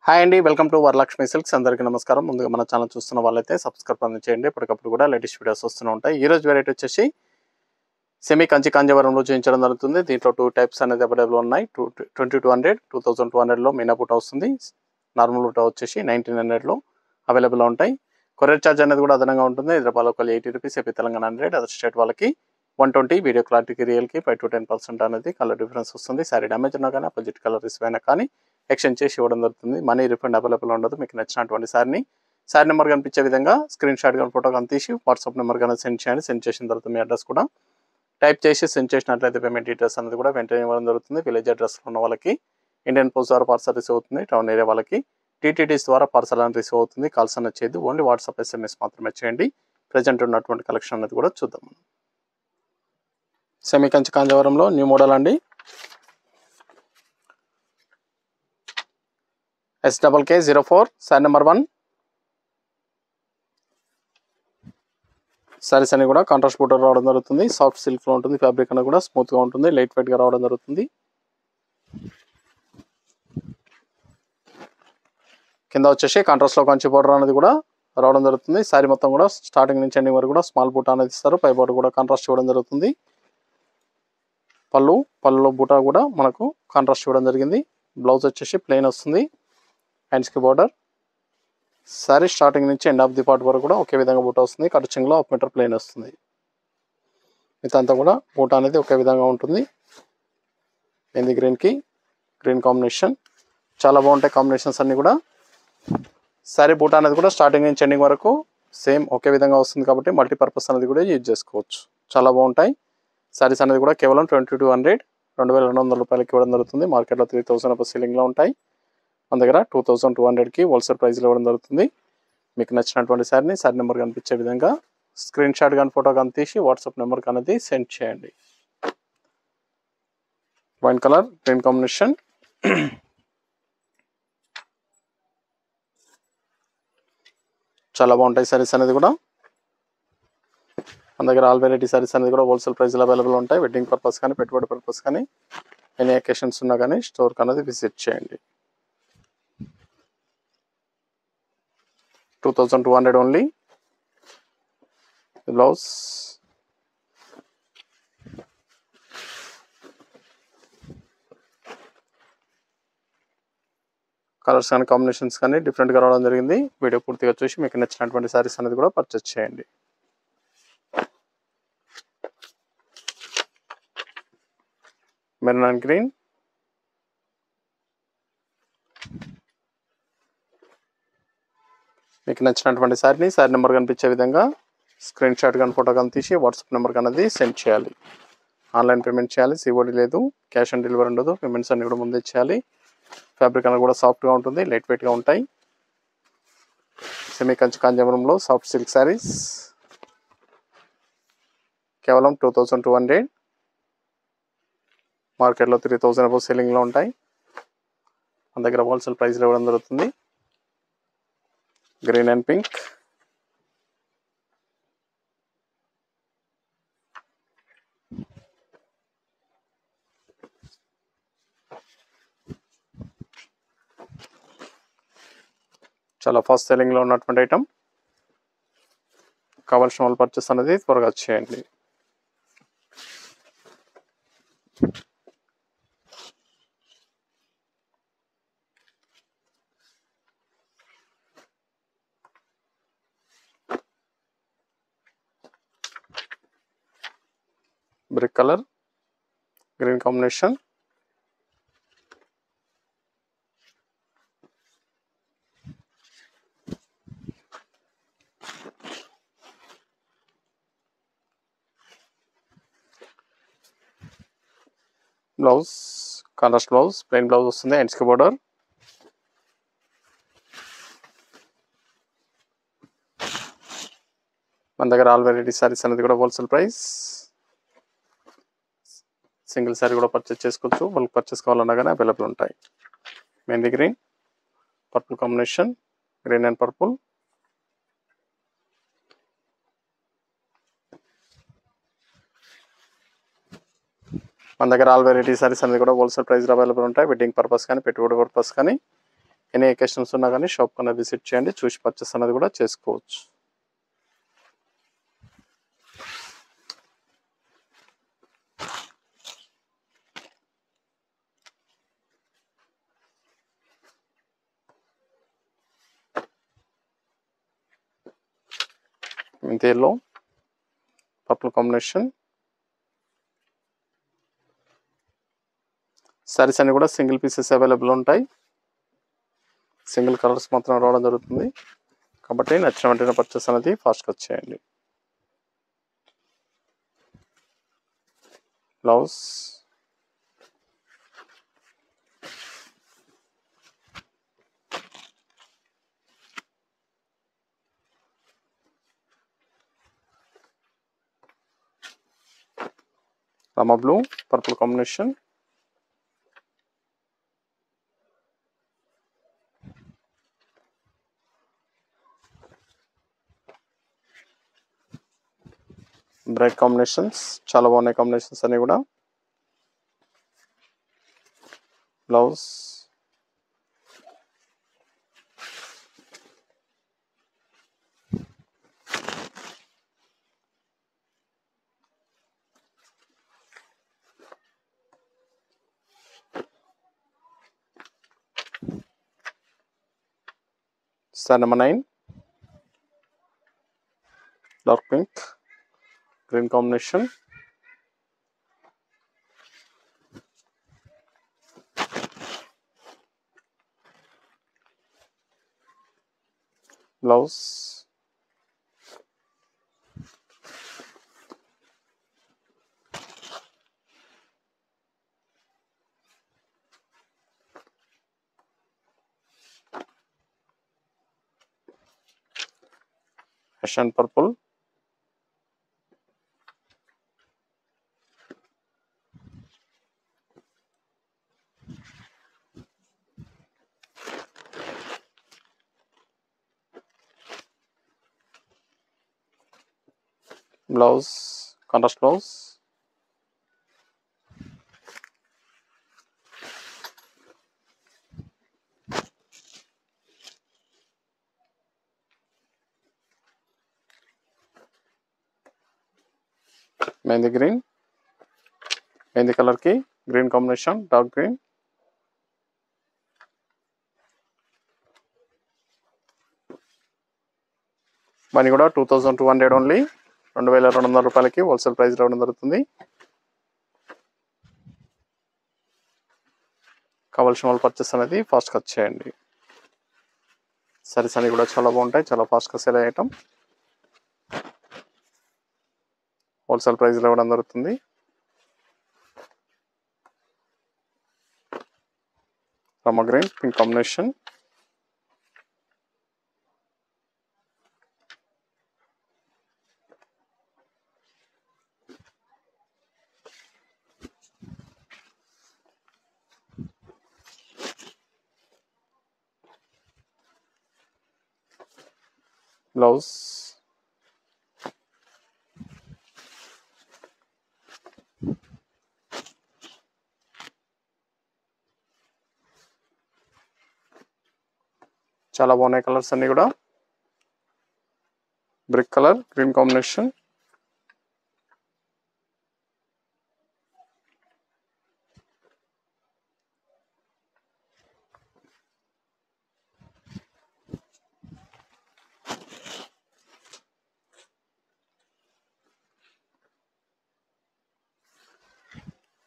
Hi అండి, welcome to Varalakshmi silks. అందరికీ నమస్కారం. ముందుగా మన ఛానల్ చూస్తున్న వాళ్ళైతే సబ్స్క్రైబ్ అనేది చేయండి. ఎప్పటికప్పుడు కూడా లేటెస్ట్ వీడియోస్ వస్తూనే ఉంటాయి. ఈ రోజు వెరైటీ వచ్చేసి సెమీ కంచి కాంజీవరంలో చూపించడం జరుగుతుంది. దీంట్లో 2 టైప్స్ అనేది అవైలబుల్ ఉన్నాయి. 2200, 2200లో మీనా బూటా వస్తుంది. నార్మల్ బూటా వచ్చేసి 1900లో అవైలబుల్ ఉంటాయి. కొరియర్ ఛార్జ్ అనేది కూడా అదనంగా ఉంటుంది. Hyderabad local 80 rupees, AP Telangana 100, other state వాళ్ళకి 120. వీడియో క్లారిటీకి రియల్కి 5 to 10% అనేది కలర్ డిఫరెన్స్ వస్తుంది. సారీ డ్యామేజ్ ఉన్నా కానీ అపోజిట్ కలర్ రిసీవ్ అయినా కానీ ఎక్స్చేంజ్ చేసి ఇవ్వడం జరుగుతుంది. మనీ రిఫండ్ అవైలబుల్ ఉండదు. మీకు నచ్చినటువంటి సారీ నెంబర్ కనిపించే విధంగా స్క్రీన్ షాట్ కానీ ఫోటో కానీ తీసి వాట్సాప్ నెంబర్ కానీ సెండ్ చేయండి. సెండ్ చేసిన తర్వాత మీ అడ్రస్ కూడా టైప్ చేసి సెండ్ చేసినట్లయితే పేమెంట్ డీటెయిల్స్ అనేది కూడా వెంటనే ఇవ్వడం జరుగుతుంది. విలేజ్ అడ్రస్ ఉన్న వాళ్ళకి ఇండియన్ పోస్ట్ ద్వారా పార్సల్ రిసీవ్ అవుతుంది. టౌన్ ఏరియా వాళ్ళకి టీటీడీస్ ద్వారా పార్సల్ అని రిసీవ్ అవుతుంది. కాల్స్ అనేది చేయదు, ఓన్లీ వాట్సాప్ SMS మాత్రమే చేయండి. ప్రజెంట్ ఉన్నటువంటి కలెక్షన్ అనేది కూడా చూద్దాం. సెమీ కంచి కాంజీవరంలో న్యూ మోడల్ అండి. SKK04 sorry number 1. సారీస్ అన్ని కూడా కాంట్రాస్ట్ బూటర్ రావడం జరుగుతుంది. సాఫ్ట్ సిల్క్లో ఉంటుంది. ఫ్యాబ్రిక్ అనేది కూడా స్మూత్గా ఉంటుంది. లైట్ వెయిట్గా రావడం జరుగుతుంది. కింద వచ్చేసి కాంట్రాస్ట్లో కంచి బోర్డర్ అనేది కూడా రావడం జరుగుతుంది. సారీ మొత్తం కూడా స్టార్టింగ్ నుంచి ఎండింగ్ వరకు కూడా స్మాల్ బూటా అనేది ఇస్తారు. పై బోర్డర్ కూడా కాంట్రాస్ట్ ఇవ్వడం జరుగుతుంది. పళ్ళులో బూటా కూడా మనకు కాంట్రాస్ట్ ఇవ్వడం జరిగింది. బ్లౌజ్ వచ్చేసి ప్లెయిన్ వస్తుంది. హ్యాండ్స్కి బోర్డర్. సారీ స్టార్టింగ్ నుంచి ఎండ్ ఆఫ్ ది పార్ట్ వరకు కూడా ఒకే విధంగా బూటా వస్తుంది. కటింగ్లో 1 మీటర్ ప్లెయిన్ వస్తుంది. ఇదంతా కూడా బూటా అనేది ఒకే విధంగా ఉంటుంది. మెహందీ గ్రీన్కి గ్రీన్ కాంబినేషన్ చాలా బాగుంటాయి. కాంబినేషన్స్ అన్నీ కూడా సారీ బూటా అనేది కూడా స్టార్టింగ్ నుంచి ఎండింగ్ వరకు సేమ్ ఒకే విధంగా వస్తుంది కాబట్టి మల్టీపర్పస్ అనేది కూడా యూజ్ చేసుకోవచ్చు. చాలా బాగుంటాయి. సారీస్ అనేది కూడా కేవలం 2200, 2200 రూపాయలకి ఇవ్వడం జరుగుతుంది. మార్కెట్లో 3000 రూపాయల సీలింగ్లో ఉంటాయి. మన దగ్గర 2200కి హోల్సేల్ ప్రైస్లో ఇవ్వడం జరుగుతుంది. మీకు నచ్చినటువంటి సారీ నెంబర్ కనిపించే విధంగా స్క్రీన్ షాట్ కానీ ఫోటో కానీ తీసి వాట్సాప్ నెంబర్కి అనేది సెండ్ చేయండి. Wine colour green combination. చాలా బాగుంటాయి సారీస్ అనేది కూడా. మన దగ్గర ఆల్ వెరైటీ సారీస్ అనేది కూడా హోల్సేల్ ప్రైస్లో అవైలబుల్ ఉంటాయి. వెడ్డింగ్ పర్పస్ కానీ పెట్టుబడి పర్పస్ కానీ ఎనీ అకేషన్స్ ఉన్నా కానీ స్టోర్కి అనేది విజిట్ చేయండి. 2200 ఓన్లీ. బ్లౌజ్ కలర్స్ కానీ కాంబినేషన్స్ కానీ డిఫరెంట్గా రావడం జరిగింది. వీడియో పూర్తిగా చూసి మీకు నచ్చినటువంటి సారీస్ అనేది కూడా పర్చేస్ చేయండి. Maroon and green. మీకు నచ్చినటువంటి సారీ నెంబర్ కనిపించే విధంగా స్క్రీన్ షాట్ కానీ ఫోటో కానీ తీసి వాట్సాప్ నెంబర్కి అనేది సెండ్ చేయాలి. ఆన్లైన్ పేమెంట్ చేయాలి. సిఓడి లేదు, క్యాష్ ఆన్ డెలివరీ ఉండదు. పేమెంట్స్ అన్ని కూడా ముందే చేయాలి. ఫ్యాబ్రిక్ అనేది కూడా సాఫ్ట్గా ఉంటుంది, లైట్ వెయిట్గా ఉంటాయి. సెమీ కంచి కాంజీవరంలో సాఫ్ట్ సిల్క్ శారీస్ కేవలం 2200. మార్కెట్లో 3000 అబౌవ్ సెల్లింగ్లో ఉంటాయి. మన దగ్గర హోల్సేల్ ప్రైస్లో ఇవ్వడం జరుగుతుంది. Green and pink. చాలా ఫాస్ట్ సెల్లింగ్లో ఉన్నటువంటి ఐటమ్. కావాల్సిన వాళ్ళు పర్చేస్ అనేది త్వరగా చేయండి. Brick colour green combination. Blouse contrast blouse, plain blouse వస్తుంది. హ్యాండ్స్కి బోర్డర్. మన దగ్గర ఆల్ వెరైటీ సారీస్ అనేది కూడా హోల్సేల్ ప్రైస్. సింగిల్ సారీ కూడా పర్చేస్ చేసుకోవచ్చు. బల్క్ పర్చేస్ కావాలన్నా కానీ అవైలబుల్ ఉంటాయి. Mehndi green purple combination. Green and purple. మన దగ్గర ఆల్ వెరైటీ సారీస్ అనేది కూడా హోల్సేల్ ప్రైస్లో అవైలబుల్ ఉంటాయి. వెడ్డింగ్ పర్పస్ కానీ పెట్టుబడి పర్పస్ కానీ ఎనీ అకేషన్స్ ఉన్నా కానీ షాప్ కన్నా విజిట్ చేయండి, చూసి పర్చేస్ అనేది కూడా చేసుకోవచ్చు. ఇంత ఎల్లో పర్పుల్ కాంబినేషన్. సారీస్ అన్ని కూడా సింగిల్ పీసెస్ అవైలబుల్ ఉంటాయి, సింగిల్ కలర్స్ మాత్రం రావడం జరుగుతుంది. కాబట్టి నచ్చిన వెంటనే పర్చేస్ అనేది ఫాస్ట్గా వచ్చేయండి. Blouse Rama blue purple combination. Bright combinations, చాలా బాగున్నాయి కాంబినేషన్స్ అన్ని కూడా. Blouse star number 9 dark pink green combination. Blouse and purple. Blouse contrast blouse. Mehndi green, mehndi colour కి green combination, dark green. Money కూడా 2200 ఓన్లీ, 2200 రూపాయలకి హోల్సేల్ ప్రైస్ రావడం జరుగుతుంది. కావాల్సిన వాళ్ళు పర్చేస్ అనేది ఫాస్ట్గా వచ్చేయండి. సారీస్ అన్ని కూడా చాలా బాగుంటాయి, చాలా ఫాస్ట్గా సేల్ అయ్యే ఐటమ్. హోల్సేల్ ప్రైస్ రావడం జరుగుతుంది. Rama green pink combination. Blouse చాలా బాగున్నాయి కలర్స్ అన్ని కూడా. Brick colour green combination.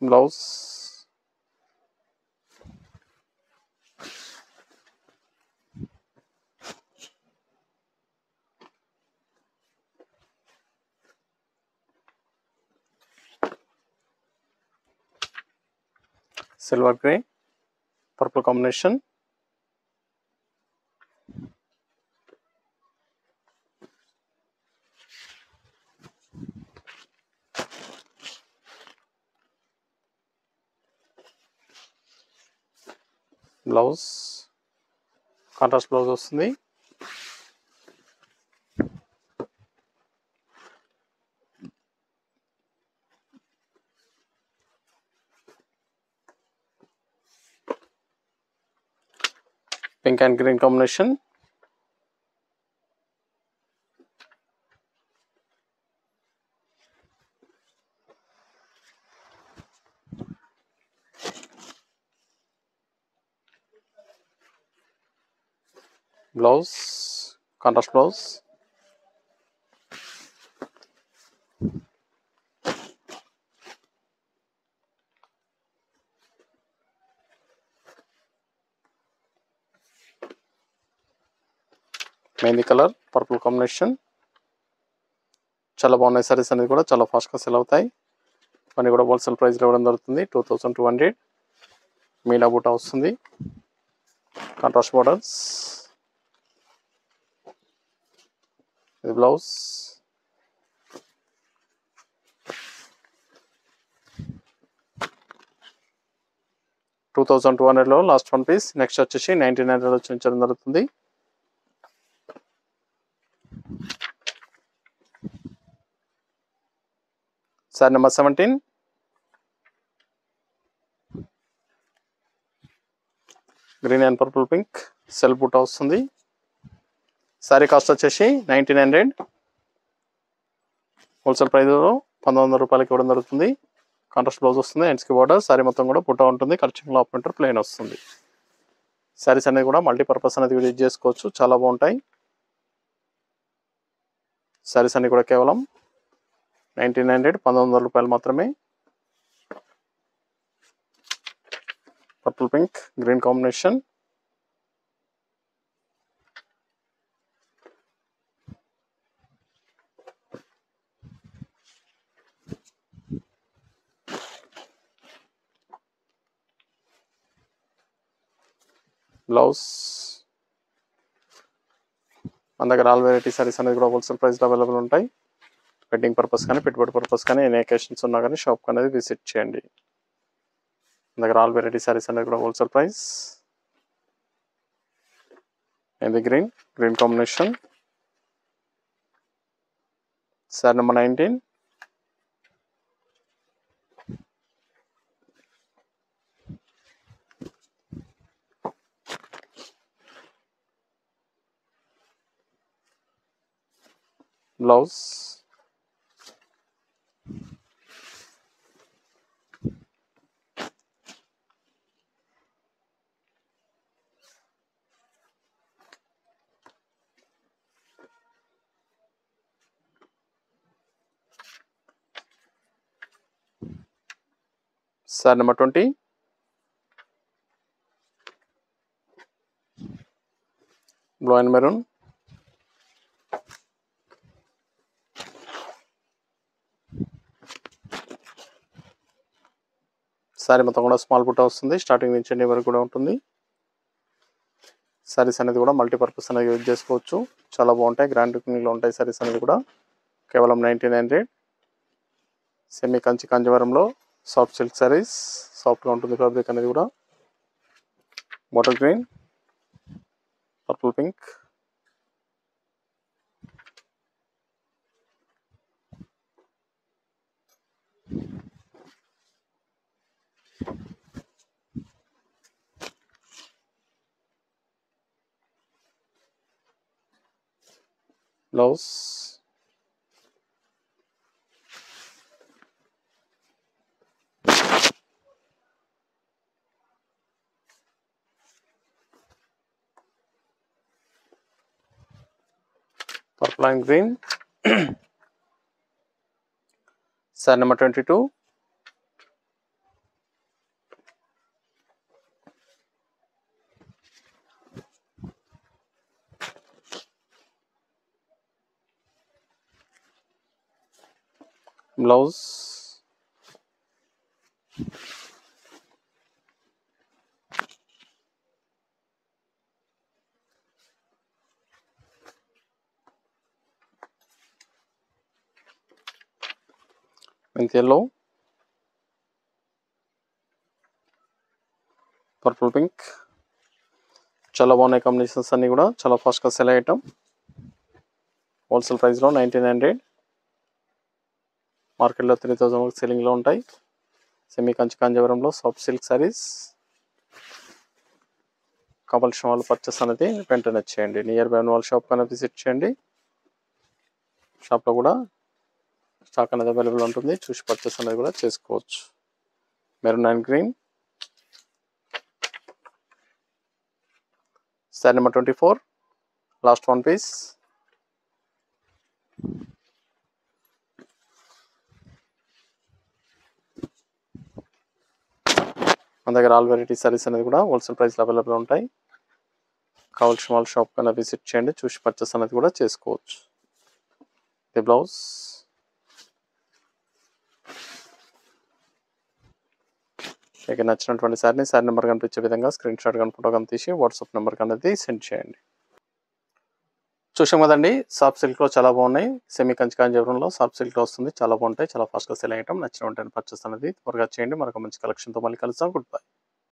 Blouse silver grey purple combination. Blouse contrast blouse వస్తుంది. Pink and green combination. Blouse contrast blouse. Mehndi colour purple combination. చాలా బాగున్నాయి సారీస్ అనేది కూడా చాలా ఫాస్ట్గా సెల్ అవుతాయి. అన్నీ కూడా హోల్సేల్ ప్రైస్లో ఇవ్వడం జరుగుతుంది. 2200. మీనా బూటా వస్తుంది, కాంట్రాస్ట్ బోర్డర్స్. ఇది blouse. $2200 last one piece. Next వచ్చేసి 1900 చూపించడం జరుగుతుంది. Sari number 17. Green and purple pink సెల్ బూటా వస్తుంది. సారీ కాస్ట్ వచ్చేసి 1900. హోల్సేల్ ప్రైస్లో 1900 రూపాయలకి ఇవ్వడం జరుగుతుంది. కాంట్రాస్ట్ బ్లౌజ్ వస్తుంది, హ్యాండ్స్కి బార్డర్. సారీ మొత్తం కూడా బూటా ఉంటుంది. ఖర్చులో ఆఫ్ మీటర్ ప్లెయిన్ వస్తుంది. సారీస్ అనేది కూడా మల్టీపర్పస్ అనేది యూజ్ చేసుకోవచ్చు, చాలా బాగుంటాయి. సారీస్ అన్ని కూడా కేవలం 1900 1900 రూపాయలు మాత్రమే. Purple pink green combination. Blouse. మన దగ్గర ఆల్ వెరైటీ సారీస్ అనేది కూడా హోల్సేల్ ప్రైస్లో అవైలబుల్ ఉంటాయి. వెడ్డింగ్ పర్పస్ కానీ పెట్టుబడి పర్పస్ కానీ ఎన్ని అకేషన్స్ ఉన్నా కానీ షాప్ అనేది విజిట్ చేయండి. మన దగ్గర ఆల్ వెరైటీ సారీస్ అనేది కూడా హోల్సేల్ ప్రైస్. ఇది green combination. Sorry number 19. Blouse. Sorry number 20. Blue and maroon. Sorry మొత్తం కూడా స్మాల్ బుట్ట వస్తుంది. స్టార్టింగ్ నుంచి ఎండింగ్ వరకు కూడా ఉంటుంది. సారీస్ అనేది కూడా మల్టీపర్పస్ అనేది యూజ్ చేసుకోవచ్చు, చాలా బాగుంటాయి. గ్రాండ్ లుకింగ్లో ఉంటాయి సారీస్ అనేది కూడా. కేవలం 1900. సెమీ కంచి కాంజీవరంలో సాఫ్ట్ సిల్క్ సారీస్. సాఫ్ట్గా ఉంటుంది ఫ్యాబ్రిక్ అనేది కూడా. Bottle green, purple pink, blouse. Purple and green. Sari number 22. Blouse. మెంతి ఎల్లో, పర్పుల్ పింక్. చాలా బాగున్నాయి కాంబినేషన్స్ అన్నీ కూడా. చాలా ఫాస్ట్గా సెల్ అయ్యటం. హోల్సేల్ ప్రైస్లో 1900. మార్కెట్లో 3000 సెల్లింగ్లో ఉంటాయి. సెమీ కంచి కాంజీవరంలో సాఫ్ట్ సిల్క్ సారీస్. కావాల్సిన వాళ్ళు పర్చేస్ అనేది వెంటనే చేయండి. నియర్ బై ఉన్న వాళ్ళ షాప్ కన్నా విజిట్ చేయండి. షాప్లో కూడా స్టాక్ అనేది అవైలబుల్ ఉంటుంది. చూసి పర్చేస్ అనేది కూడా చేసుకోవచ్చు. Maroon and green, sari number 24, last one piece. మన దగ్గర ఆల్ వెరైటీ సారీస్ అనేది కూడా హోల్సేల్ ప్రైస్లో అవైలబుల్ ఉంటాయి. కావాల్సిన వాళ్ళ షాప్ కన్నా విజిట్ చేయండి. చూసి పర్చేస్ అనేది కూడా చేసుకోవచ్చు. ఇది బ్లౌజ్. మీకు నచ్చినటువంటి శారీ నెంబర్ కనిపించే విధంగా స్క్రీన్ షాట్ కానీ ఫోటో కానీ తీసి వాట్సాప్ నెంబర్కి అనేది సెండ్ చేయండి. చూసాం కదండి, సాఫ్ట్ సిల్క్లో చాలా బాగున్నాయి. సెమీ కంచి కాంజీవరంలో సాఫ్ట్ సిల్క్లో వస్తుంది. చాలా బాగుంటాయి. చాలా ఫాస్ట్గా సెల్ అయ్యటం. నచ్చిన వెంటనే పర్చేస్ అనేది త్వరగా చేయండి. మరొక మంచి కలెక్షన్తో మళ్ళీ కలుస్తాం. Good bye.